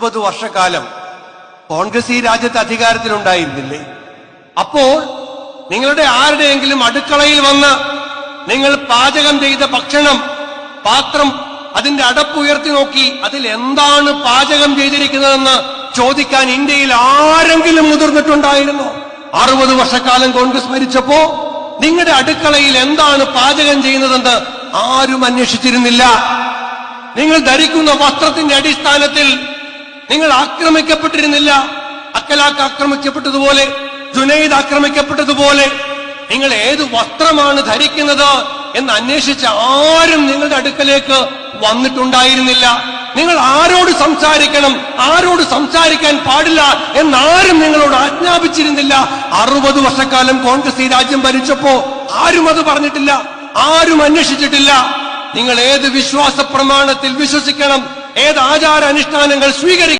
30 വർഷക്കാലം കോൺഗ്രസ് ഈ രാജ്യത്ത് അധികാരത്തിലുണ്ടായിരുന്നില്ലേ? അപ്പോൾ നിങ്ങളുടെ ആരുടെയെങ്കിലും അടുക്കളയിൽ വന്ന് നിങ്ങൾ പാചകം ചെയ്ത ഭക്ഷണം പാത്രം അതിന്റെ അടപ്പുയർത്തി നോക്കി അതിൽ എന്താണ് പാചകം ചെയ്തിരിക്കുന്നതെന്ന് ചോദിക്കാൻ ഇന്ത്യയിൽ ആരെങ്കിലും മുതിർന്നിട്ടുണ്ടായിരുന്നോ? 60 വർഷക്കാലം കോൺഗ്രസ് ഭരിച്ചപ്പോ നിങ്ങളുടെ അടുക്കളയിൽ എന്താണ് പാചകം ചെയ്യുന്നതെന്ന് ആരും അന്വേഷിച്ചിരുന്നില്ല. നിങ്ങൾ ധരിക്കുന്ന വസ്ത്രത്തിന്റെ അടിസ്ഥാനത്തിൽ നിങ്ങൾ ആക്രമിക്കപ്പെട്ടിരുന്നില്ല. അക്കലാക്ക് ആക്രമിക്കപ്പെട്ടതുപോലെ, ജുനൈദ് ആക്രമിക്കപ്പെട്ടതുപോലെ നിങ്ങൾ ഏത് വസ്ത്രമാണ് ധരിക്കുന്നത് എന്ന് അന്വേഷിച്ച ആരും നിങ്ങളുടെ അടുക്കലേക്ക് വന്നിട്ടുണ്ടായിരുന്നില്ല. നിങ്ങൾ ആരോട് സംസാരിക്കണം, ആരോട് സംസാരിക്കാൻ പാടില്ല എന്നാരും നിങ്ങളോട് ആജ്ഞാപിച്ചിരുന്നില്ല. 60 വർഷക്കാലം കോൺഗ്രസ് ഈ രാജ്യം ഭരിച്ചപ്പോ ആരും അത് പറഞ്ഞിട്ടില്ല, ആരും അന്വേഷിച്ചിട്ടില്ല. നിങ്ങൾ ഏത് വിശ്വാസ പ്രമാണത്തിൽ വിശ്വസിക്കണം, ഏത് ആചാര അനുഷ്ഠാനങ്ങൾ സ്വീകരിക്കണം